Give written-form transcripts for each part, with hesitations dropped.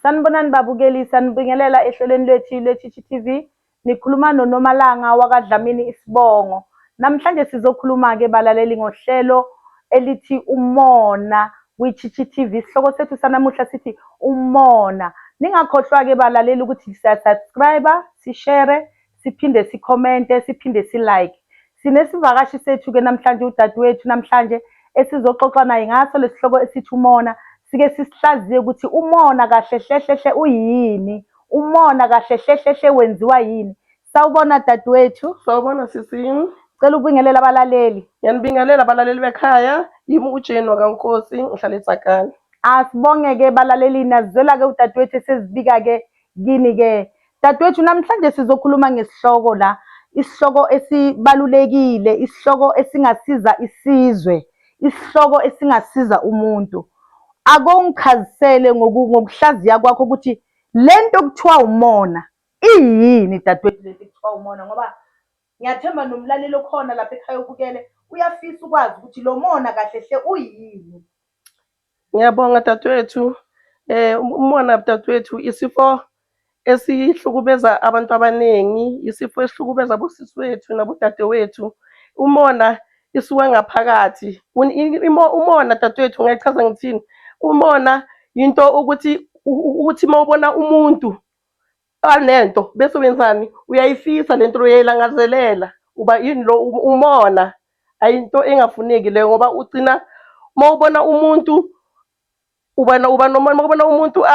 Sanibonani babukeli, sanibingelela ehlelweni lwethu lwe-Chichi TV. Nikhuluma noNomalanga wakwaDlamini Isibongo. Namhlanje sizokhuluma-ke balaleli ngohlelo elithi Umona kwi-Chichi TV. Isihloko sethu sanamuhla sithi Umona. Ningakhohlwa-ke balaleli ukuthi siya-subscribe, sishare, siphinde sikhomente, siphinde silike. Sinesivakashi sethu-ke namhlanje udadewethu namhlanje esizoxoxa naye ngaso lesi sihloko esithi Umona. Sike sisihlaziye ukuthi umona kahle hlehle uyini, umona kahle hlehle wenziwa yini. Sawubona dadewethu. Sawubona sisini. Cela ukubingelela abalaleli. Ngiyanibingelela abalaleli bekhaya, yimi uJane wakaNkosi, ngihlala eTsakani. Asibonge-ke balaleli, nazwela-ke udadewethu esezibika-ke kini-ke. Dadewethu, namhlanje sizokhuluma ngesihloko la, isihloko esibalulekile, isihloko esingasiza isizwe, isihloko esingasiza umuntu. Ake ungichazisele ngokuhlaziya kwakho ukuthi lento kuthiwa umona iyini dadewethu, lento kuthiwa umona, ngoba ngiyathemba nomlaleli okhona lapha ekhaya ubukele uyafisa ukwazi ukuthi lo mona kahle hle uyini. Ngiyabonga dadewethu. Umona dadewethu isifo esihlukubeza abantu abaningi, isifo esihlukubeza abosisi wethu nabodadewethu. Umona isuka ngaphakathi. Umona dadewethu ngayichaza ngithini? Umona yinto ukuthi mawubona umuntu anento bese wenzani, uyayifisa lento uyayilangazelela, uba yini lo umona. Ayinto engafuneki leyo ngoba ugcina mawubona umuntu uba nomona. Mawubona umuntu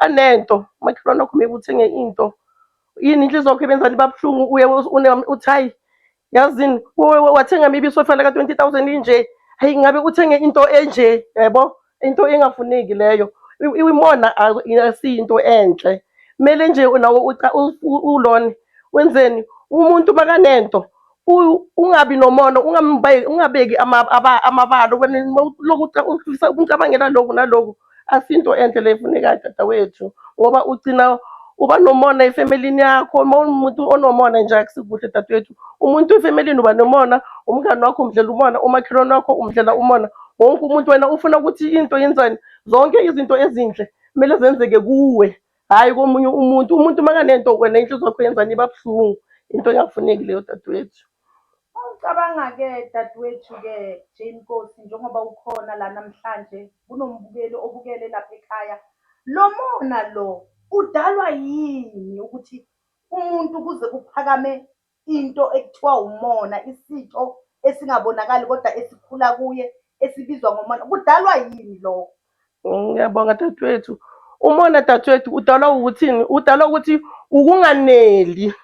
anento, makhelwane wakho maybe uthenge into, yini inhliziyo yakho ibenzani, iba buhlungu, uye uthi hayi yazini wathenga maybe isofa laka 20,000 inje, hayi ngabe uthenge into enje, yabo into engafuneki leyo. Imona asiyinto enhle. Kumele nje nawo ulone wenzeni umuntu bakanento, ungabi nomona, ungabeki amabalo lokhu ucabangela lokhu nalokhu. Asinto enhle le efunekayo dadewethu, ngoba ugcina uba nomona efemelini yakho. Umuntu onomona nje akusikuhle dadewethu. Umuntu efemelini uba nomona, umngani wakho umdlela umona, umakhelwane wakho umdlela umona. Wonke umuntu wena ufuna ukuthi into yenzani, zonke izinto ezinhle kumele zenzeke kuwe, hhayi komunye umuntu. Umuntu makanento wena inhliziyo yakho yenzani, iba buhlungu. Into engafuneki leyo dadewethu. Ucabanga-ke dadewethu-ke Jane Nkosi, njengoba ukhona la namhlanje kunombukeli obukele lapha ekhaya, lo mona lo udalwa yini ukuthi umuntu kuze kuphakame into ekuthiwa umona, isitho esingabonakali kodwa esikhula kuye esibizwa ngomona, kudalwa yini lokho? Ngiyabonga dadewethu. Umona dadewethu udalwa ukuthini? Udalwa ukuthi ukunganeli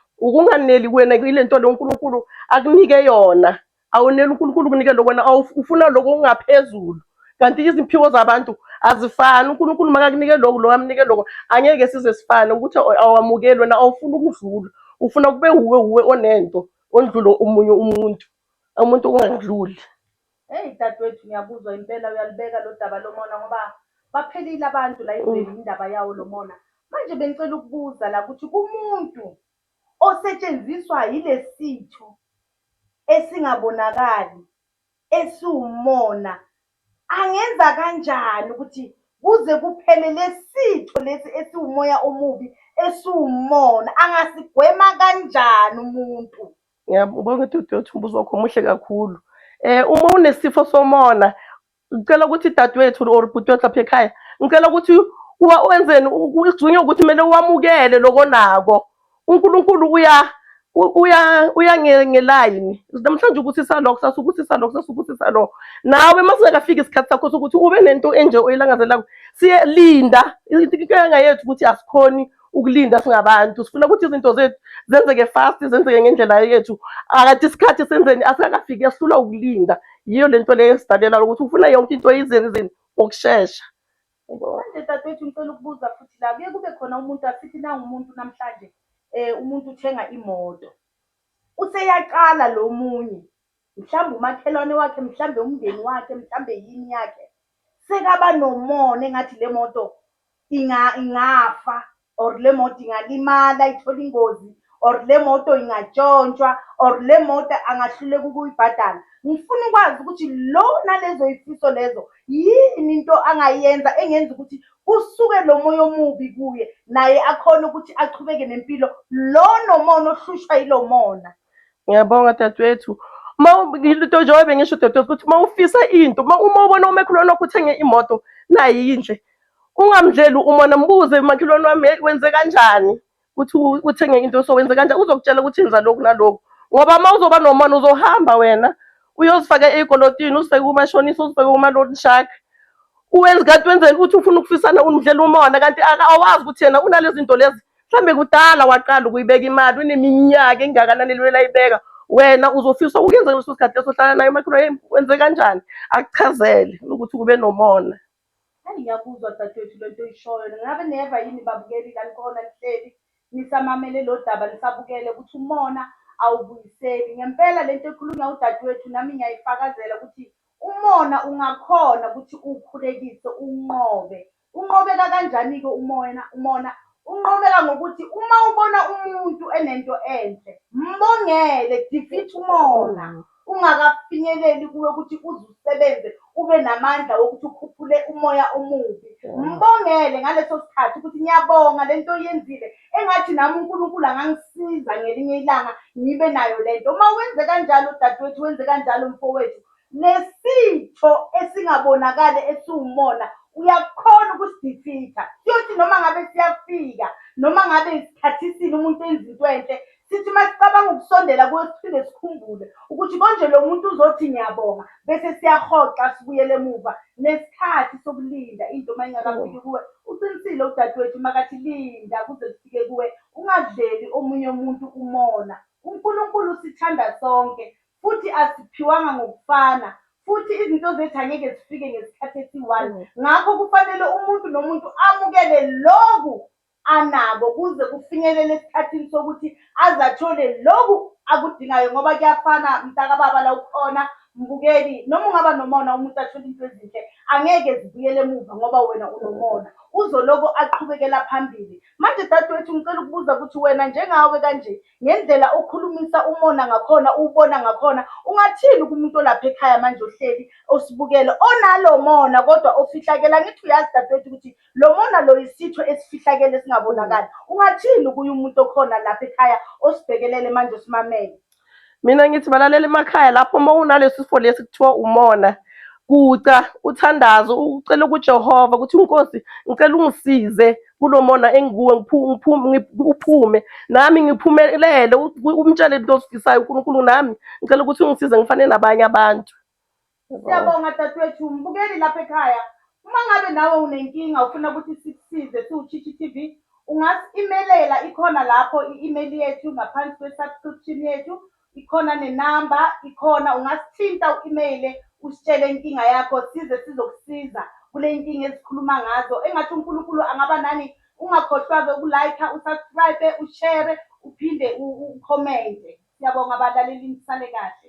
wena ile nto lo uNkulunkulu akunike yona. Awuneli uNkulunkulu kunike lo wena, ufuna lokho okungaphezulu. Kanti iziphiwo zabantu azifani. uNkulunkulu makakunike lokho, lo amnike lokho, angeke size sifane ukuthi awamukeli wena, awufuni ukudlula. Ufuna kube uwe onento ondlula omunye umuntu, umuntu ungandluli. Hey dadewethu, ngiyakuzwa impela, uyalibeka lo daba lomona ngoba baphelile abantu la ezweni indaba yawo lo mona. Manje bengicela ukubuza la ukuthi kumuntu osetshenziswa yile sitho esingabonakali esiwumona, angenza kanjani ukuthi kuze kuphele lesitho lesi esiwumoya omubi esiwumona, angasigwema kanjani umuntu? Ngiyabonga dadewethu, umbuzo wakho muhle kakhulu. Uma unesifo somona, ngicela ukuthi dadewethu or bhuti wethu lapha ekhaya, ngicela ukuthi wenzeni, ugcine ukuthi kumele wamukele lokho nako. uNkulunkulu uya ngelayini. Namhlanje ukusisa lokho, sasukusisa lokho, sasukusisa lokho. Nawe masingakafiki isikhathi sakho sokuthi ube nento enje oyilangazelako, siyelinda. Inkinga yethu ukuthi asikhoni ukulinda singabantu. Sifuna ukuthi izinto zethu zenzeke fast, zenzeke ngendlela yethu. Akade isikhathi senzeni asingakafiki, yasihlula ukulinda. Yiyo lento leyo esidalela ukuthi ufuna yonke into yizeni ngokushesha. Manje dadewethu, ngicela ukubuza futhi la, kuye kube khona umuntu asithi nangumuntu namhlanje umuntu uthenga imoto, useyaqala lo munye, mhlawumbe umakhelwane wakhe, mhlawumbe umndeni wakhe, mhlawumbe yini yakhe, sekaba nomona engathi le moto ingafa, or le moto ingalimala ithole ingozi, or le moto ingatshontshwa, or le moto angahluleka ukuyibhadala. ngifuna ukwazi ukuthi lo nalezo yifiso lezo yini into angayenza engenza ukuthi kusuke lo moya omubi kuye naye akhona ukuthi achubeke nempilo lo nomona ohlushwa yilo mona. Ngiyabonga dadewethu. Into njengoba bengisho dadewethu ukuthi uma ufisa into, uma ubona umakhelwane wakho uthenge imoto nayi nje, ungamdleli umona, mbuze umakhelwane wami wenze kanjani ukuthi uthenge into so wenze kanjani, uzokutshela ukuthi enza lokhu nalokhu. Ngoba uma uzoba nomona uzohamba wena uyozifaka ey'kolotini, uzifake kumashonisa, uzifake kuma-loan shark. Uwenze kanti wenzela ukuthi ufuna ukufisana umdlela umona, kanti awazi ukuthi yena unalezi zinto lezi mhlambe kudala waqala ukuyibeka imali, uneminyaka engakanani elwela ayibeka. Wena uzofisa ukuyenza leso sikhathi leso hlala naye umakhelwane wenze kanjani, akuchazele ukuthi kube nomona. Hayi ngiyakuzwa dadewethu lento oyishoyo. Ngabe neva yini babukeli lanikhona lihleli nisamamele lo daba nisabukele ukuthi umona awubuyiseli. Ngempela lento ekhulunywa udadewethu nami ngiyayifakazela ukuthi umona ungakhona ukuthi uwukhulekise unqobe. Unqobeka kanjani-ke umona? Unqobeka ngokuthi uma ubona umuntu enento enhle, mbongele, defeat umona. Ungakafinyeleli kuwe ukuthi uze usebenze ube namandla wokuthi ukhuphule umoya omubi. Mbongele ngaleso sikhathi ukuthi ngiyabonga lento oyenzile, engathi nami uNkulunkulu angangisiza ngelinye ilanga ngibe nayo lento. Uma wenze kanjalo dadewethu, wenze kanjalo mfowethu, nesitho esingabonakali esiwumona uyakhona ukusidifitha. Futhi noma ngabe siyafika, noma ngabe isikhathi sini umuntu enza into enhle, sithi masicabanga ukusondela kuwe siphinde sikhumbule ukuthi konje lo muntu uzothi ngiyabonga bese siyahoxa sibuyele emuva. Nesikhathi sokulinda into uma ingakafiki kuwe, uqinisile udadewethu makathi linda kuze kufike kuwe, ungadleli omunye umuntu umona. uNkulunkulu sithanda sonke futhi asiphiwanga ngokufana, futhi izinto zethu angeke zifike ngesikhathi esi-one. Ngakho kufanele umuntu nomuntu amukele loku anako kuze kufinyelele esikhathini sokuthi aze athole loku akudingayo, ngoba kuyafana mntakababa la ukhona mbukeli, noma ungaba nomona umuntu athole into ezinhle angeke zibuyele emuva ngoba wena unomona, uzoloko aqhubekela phambili. Manje dadewethu ngicela ukubuza ukuthi wena njengawe kanje, ngendlela okhulumisa umona ngakhona, uwubona ngakhona, ungathini kumuntu olapha ekhaya manje ohleli osibukele onalo mona kodwa ofihlakele? Angithi uyazi dadewethu ukuthi lo mona lo yisitho esifihlakele esingabonakali. Ungathini kuye umuntu okhona lapha ekhaya osibhekelele manje osimamele? Mina ngithi balalela emakhaya lapho uma unalesi sifo lesi kuthiwa umona, guca uthandazo ucela kuJehova ukuthi uNkosi ngicela ungisize kulo mona engikuwe uphume nami ngiphumelele, umtshele into ozifisayo uNkulunkulu, nami ngicela ukuthi ungisize ngifane nabanye abantu. Siyabonga dadewethu. Mbukeli lapha ekhaya, uma ngabe nawe unenkinga ufuna ukuthi sikusize siwu-Chichi TV, ungasi-imelela, ikhona lapho i-email yethu ngaphansi kwe-subscription yethu, ikhona nenamba, ikhona. Ungasithinta u-imeyile usitshele inkinga yakho size sizokusiza kule nkinga ezikhuluma ngazo. Engathi uNkulunkulu angaba nani. Ungakhohlwa-ke uku-like-a, usubscribe, ushere, uphinde ukhomente. Siyabonga balaleli, nisale kahle.